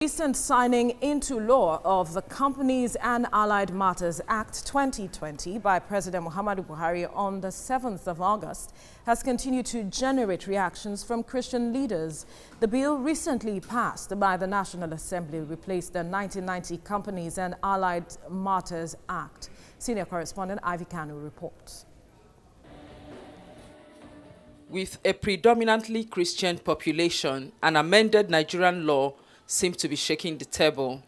Recent signing into law of the Companies and Allied Matters Act 2020 by President Muhammadu Buhari on the 7th of August has continued to generate reactions from Christian leaders. The bill recently passed by the National Assembly replaced the 1990 Companies and Allied Matters Act. Senior correspondent Ivy Kanu reports. With a predominantly Christian population, an amended Nigerian law seem to be shaking the table.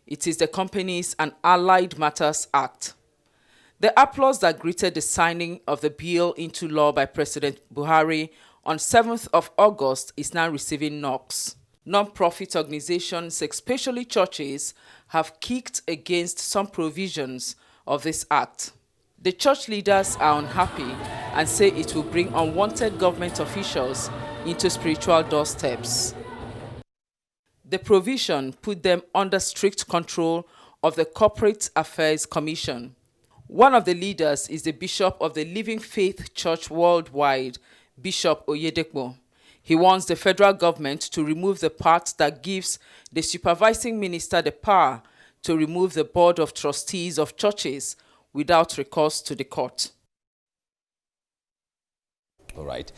It is the Companies and Allied Matters Act. The applause that greeted the signing of the bill into law by President Buhari on 7th of August is now receiving knocks. Non-profit organizations, especially churches, have kicked against some provisions of this act. The church leaders are unhappy and say it will bring unwanted government officials into spiritual doorsteps. The provision put them under strict control of the Corporate Affairs Commission. One of the leaders is the Bishop of the Living Faith Church Worldwide, Bishop Ayodele. He wants the federal government to remove the part that gives the supervising minister the power to remove the board of trustees of churches without recourse to the court. All right.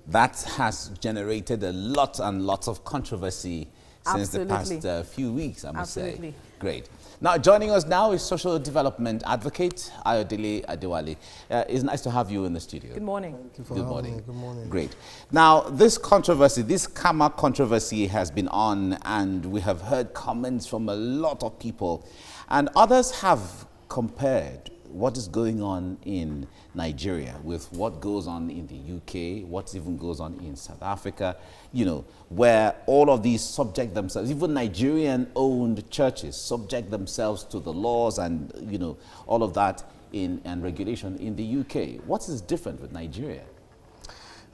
That has generated a lot and lots of controversy since the past few weeks, I must say. Great. Now, joining us now is social development advocate Ayodele Adewale. It's nice to have you in the studio. Good morning. Thank you for Good having morning. me. Good morning. Great. Now, this controversy, this CAMA controversy has been on, and we have heard comments from a lot of people. And others have compared what is going on in Nigeria with what goes on in the UK, what even goes on in South Africa, you know, where all of these subject themselves, even Nigerian-owned churches subject themselves to the laws and, you know, all of that and regulation in the UK. What is different with Nigeria?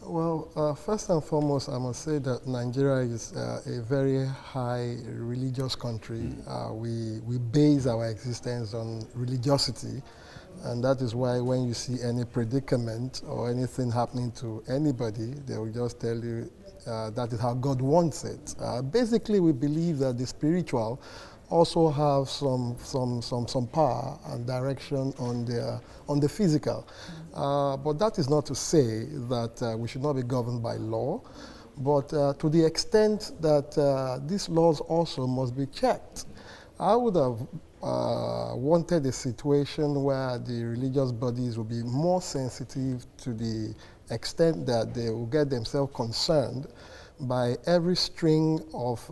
Well, first and foremost, I must say that Nigeria is a very high religious country. We base our existence on religiosity. And that is why when you see any predicament or anything happening to anybody, they will just tell you that is how God wants it. Basically, we believe that the spiritual also have some power and direction on the physical. But that is not to say that we should not be governed by law. But to the extent that these laws also must be checked, I would have wanted a situation where the religious bodies will be more sensitive to the extent that they will get themselves concerned by every string of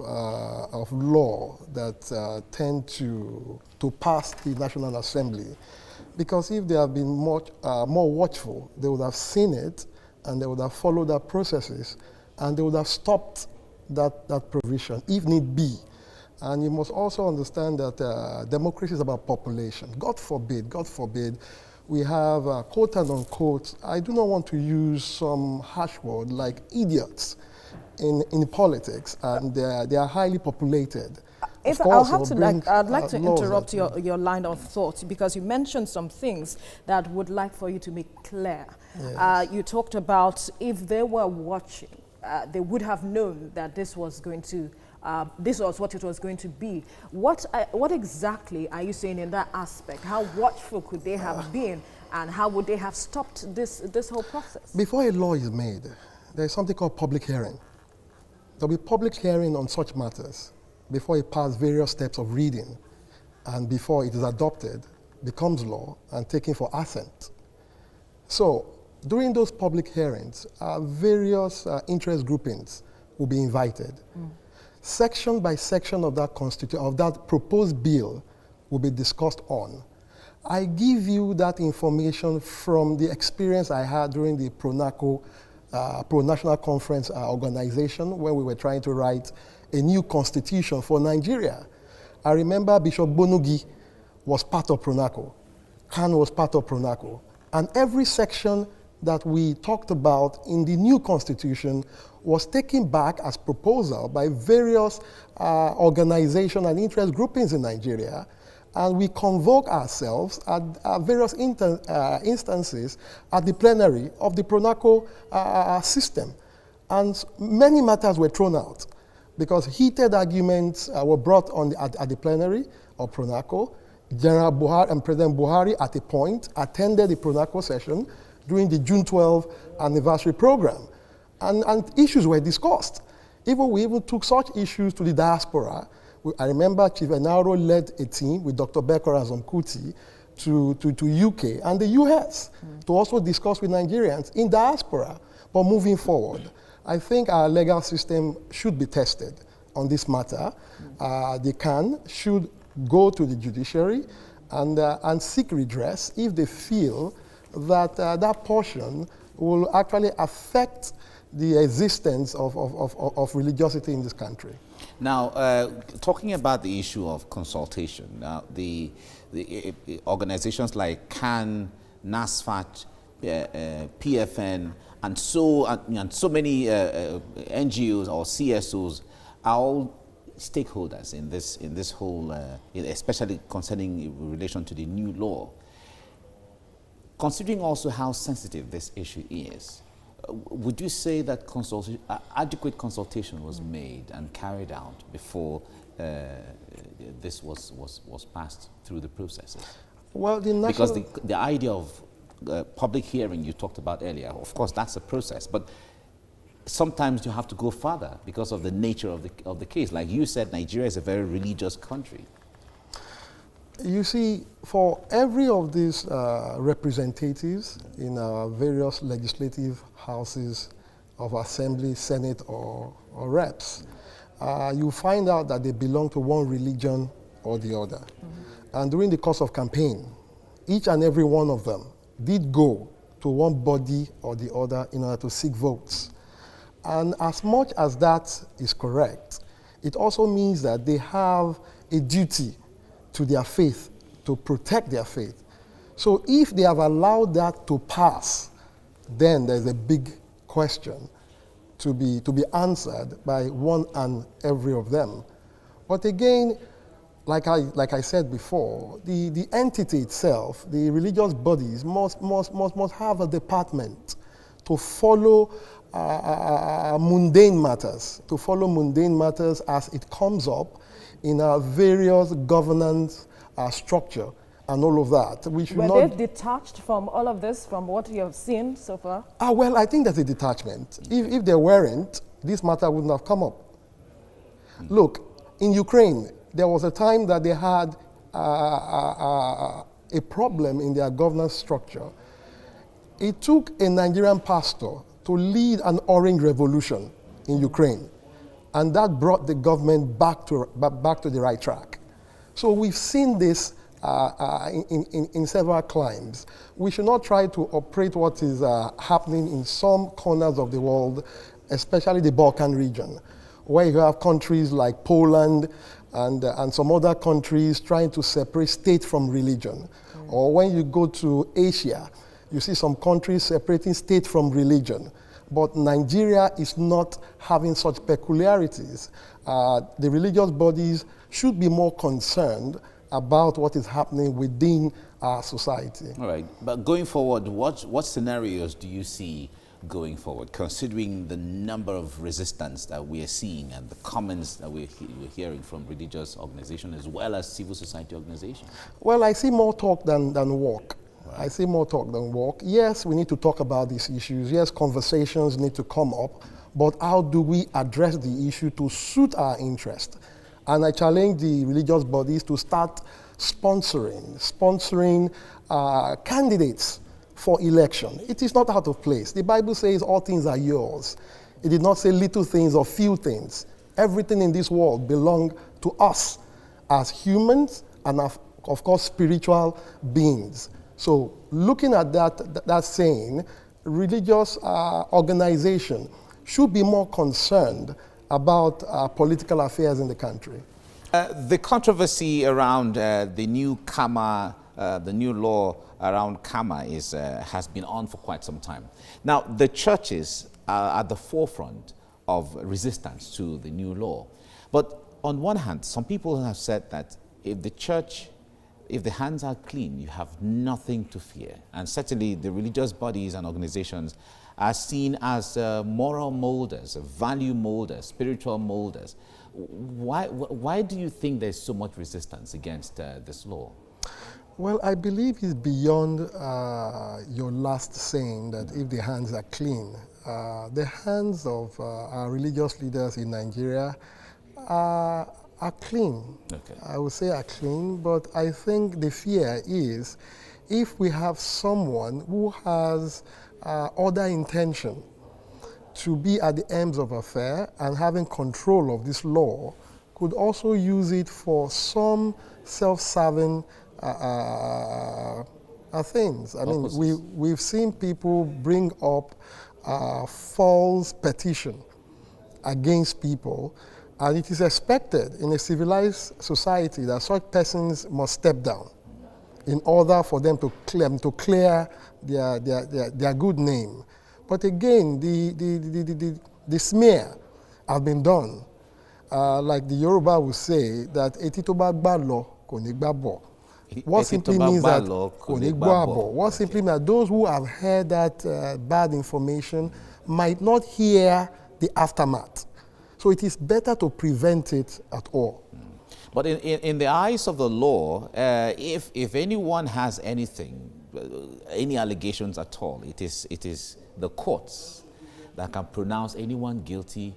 law that tend to pass the National Assembly. Because if they have been more watchful, they would have seen it and they would have followed their processes and they would have stopped that provision, if need be. And you must also understand that democracy is about population. God forbid, we have quote and unquote, I do not want to use some harsh word like idiots in politics, and they are highly populated. I'd like to interrupt your line of thought because you mentioned some things that would like for you to make clear. Yes. You talked about if they were watching, they would have known that this was going to this was what it was going to be. What exactly are you saying in that aspect? How watchful could they have been, and how would they have stopped this whole process? Before a law is made, there is something called public hearing. There will be public hearing on such matters before it passes various steps of reading, and before it is adopted, becomes law, and taken for assent. So, during those public hearings, various interest groupings will be invited. Section by section of that proposed bill will be discussed on. I give you that information from the experience I had during the Pro-National Conference organization when we were trying to write a new constitution for Nigeria. I remember Bishop Bonugi was part of Pronaco. Khan was part of Pronaco. And every section that we talked about in the new constitution was taken back as proposal by various organizations and interest groupings in Nigeria, and we convoke ourselves at various instances at the plenary of the Pronaco system. And many matters were thrown out. because heated arguments were brought on at the plenary of Pronaco. General Buhari and President Buhari at a point attended the Pronaco session during the June 12 anniversary program, and issues were discussed. We even took such issues to the diaspora. I remember Chief Enaro led a team with Dr. Bekora Zomkuti to UK and the US to also discuss with Nigerians in diaspora. But moving forward, I think our legal system should be tested on this matter. They should go to the judiciary and seek redress if they feel that that portion will actually affect the existence of religiosity in this country. Now, talking about the issue of consultation, now the organizations like CAN, NASFAT, PFN, and so many NGOs or CSOs are all stakeholders in this whole, especially concerning in relation to the new law. Considering also how sensitive this issue is, would you say that adequate consultation was made and carried out before this was passed through the processes? Well, because the idea of public hearing you talked about earlier, of course, that's a process, but sometimes you have to go further because of the nature of the case. Like you said, Nigeria is a very religious country. You see, for every of these representatives in our various legislative houses of assembly, senate, or reps, you find out that they belong to one religion or the other. And during the course of campaign, each and every one of them did go to one body or the other in order to seek votes. And as much as that is correct, it also means that they have a duty to their faith, to protect their faith. So if they have allowed that to pass, then there's a big question to be answered by one and every of them. But again, like I said before, the entity itself, the religious bodies must have a department to follow mundane matters, as it comes up in our various governance structure and all of that. Were they detached from all of this, from what you have seen so far? Well, I think there's a detachment. If they weren't, this matter wouldn't have come up. Look, in Ukraine, there was a time that they had a problem in their governance structure. It took a Nigerian pastor to lead an orange revolution in Ukraine, and that brought the government back to the right track. So we've seen this in several climes. We should not try to operate what is happening in some corners of the world, especially the Balkan region, where you have countries like Poland and some other countries trying to separate state from religion. Or when you go to Asia, you see some countries separating state from religion. But Nigeria is not having such peculiarities. The religious bodies should be more concerned about what is happening within our society. All right, but going forward, what scenarios do you see going forward, considering the number of resistance that we are seeing and the comments that we're hearing from religious organizations as well as civil society organizations? Well, I see more talk than walk. Right. I see more talk than walk. Yes, we need to talk about these issues. Yes, conversations need to come up, but how do we address the issue to suit our interest? And I challenge the religious bodies to start sponsoring candidates for election. It is not out of place. The Bible says all things are yours. It did not say little things or few things. Everything in this world belongs to us as humans and of course spiritual beings. So looking at that saying, religious organization should be more concerned about political affairs in the country. The controversy around the new CAMA, the new law around CAMA has been on for quite some time. Now, the churches are at the forefront of resistance to the new law. But on one hand, some people have said that if the hands are clean, you have nothing to fear. And certainly the religious bodies and organizations are seen as moral molders, value molders, spiritual molders. why do you think there's so much resistance against this law? Well, I believe it's beyond your last saying that if the hands are clean. The hands of our religious leaders in Nigeria are clean. Okay. I would say are clean, but I think the fear is if we have someone who has other intention to be at the ends of affair and having control of this law, could also use it for some self-serving things. I mean, we've seen people bring up false petition against people, and it is expected in a civilized society that such persons must step down in order for them to clear their good name. But again, the smear has been done. Like the Yoruba will say that etitoba gbalo kò ní gbàbọ̀. What simply means that what simply means that those who have heard that bad information might not hear the aftermath. So it is better to prevent it at all. But in the eyes of the law, if anyone has anything, any allegations at all, it is the courts that can pronounce anyone guilty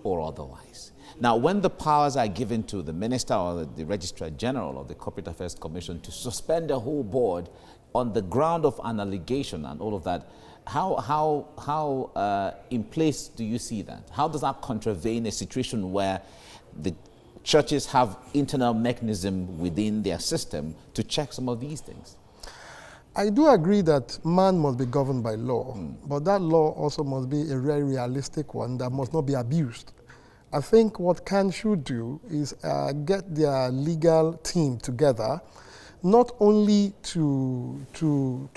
or otherwise. Now, when the powers are given to the minister or the registrar general of the Corporate Affairs Commission to suspend the whole board on the ground of an allegation and all of that, how in place do you see that? How does that contravene a situation where the churches have internal mechanism within their system to check some of these things? I do agree that man must be governed by law, but that law also must be a very realistic one that must not be abused. I think what CAN should do is get their legal team together, not only to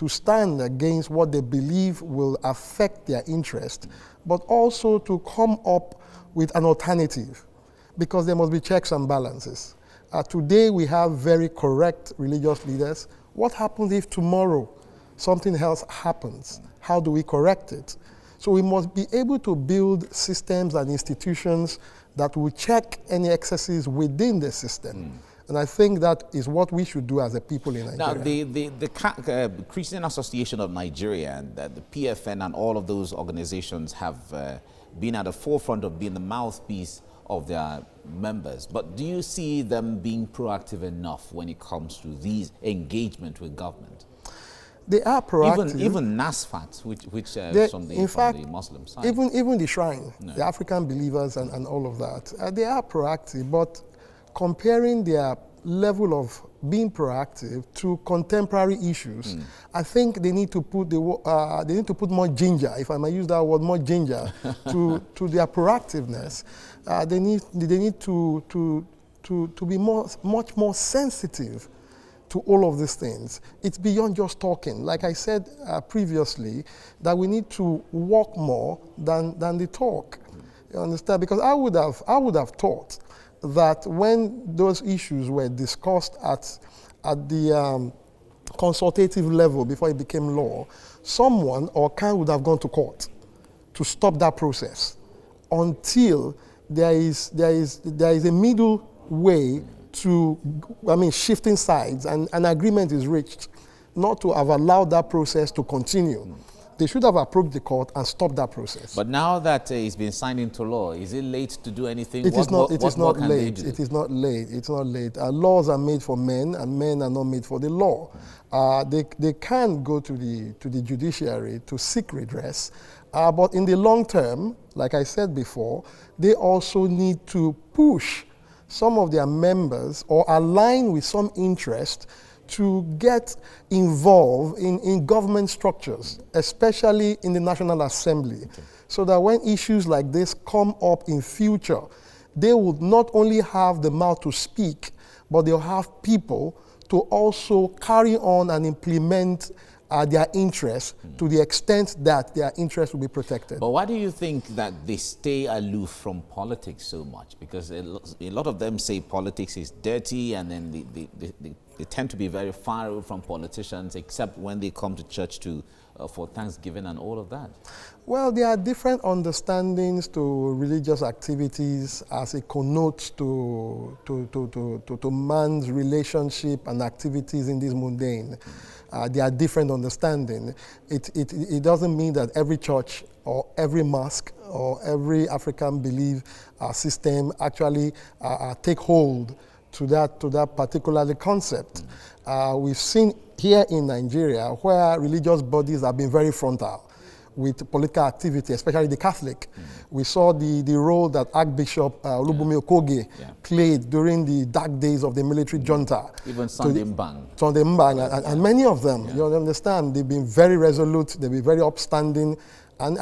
stand against what they believe will affect their interest, but also to come up with an alternative, because there must be checks and balances. Today we have very correct religious leaders. What happens if tomorrow something else happens? How do we correct it? So we must be able to build systems and institutions that will check any excesses within the system. And I think that is what we should do as a people in Nigeria. Now, the Christian Association of Nigeria and the PFN and all of those organizations have been at the forefront of being the mouthpiece of their members. But do you see them being proactive enough when it comes to these engagement with government? They are proactive. Even NASFAT, which from the Muslim side. Even the Shrine, the African Believers and all of that, they are proactive, but comparing their level of being proactive to contemporary issues, I think they need to put more ginger, if I may use that word, more ginger to their proactiveness. They need to be much more sensitive to all of these things. It's beyond just talking. Like I said previously, that we need to walk more than the talk. You understand? Because I would have thought that when those issues were discussed at the consultative level before it became law, someone or CAN would have gone to court to stop that process until there is a middle way to, shifting sides and an agreement is reached, not to have allowed that process to continue. They should have approached the court and stopped that process. But now that it's been signed into law, is it late to do anything? It is not late. It is not late. It's not late. Laws are made for men, and men are not made for the law. They can go to the judiciary to seek redress, but in the long term, like I said before, they also need to push some of their members or align with some interest to get involved in government structures, especially in the National Assembly, so that when issues like this come up in future, they would not only have the mouth to speak, but they'll have people to also carry on and implement their interests to the extent that their interests will be protected. But why do you think that they stay aloof from politics so much? Because a lot of them say politics is dirty, and then they tend to be very far away from politicians, except when they come to church to for Thanksgiving and all of that? Well, there are different understandings to religious activities as it connotes to man's relationship and activities in this mundane. There are different understandings. It doesn't mean that every church or every mosque or every African belief system actually take hold to that particular concept. We've seen here in Nigeria where religious bodies have been very frontal with political activity, especially the Catholic. We saw the role that Archbishop Olubunmi Okogie played during the dark days of the military junta. Even Sunday Mbang. Sunday Mbang, and many of them, you understand, they've been very resolute, they've been very upstanding, and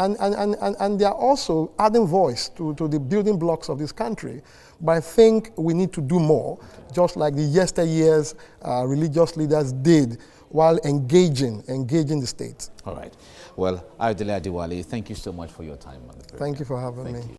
they are also adding voice to the building blocks of this country. But I think we need to do more, just like the yesteryears religious leaders did while engaging the state. All right. Well, Ayodele Adewale, thank you so much for your time on the program. Thank you for having me.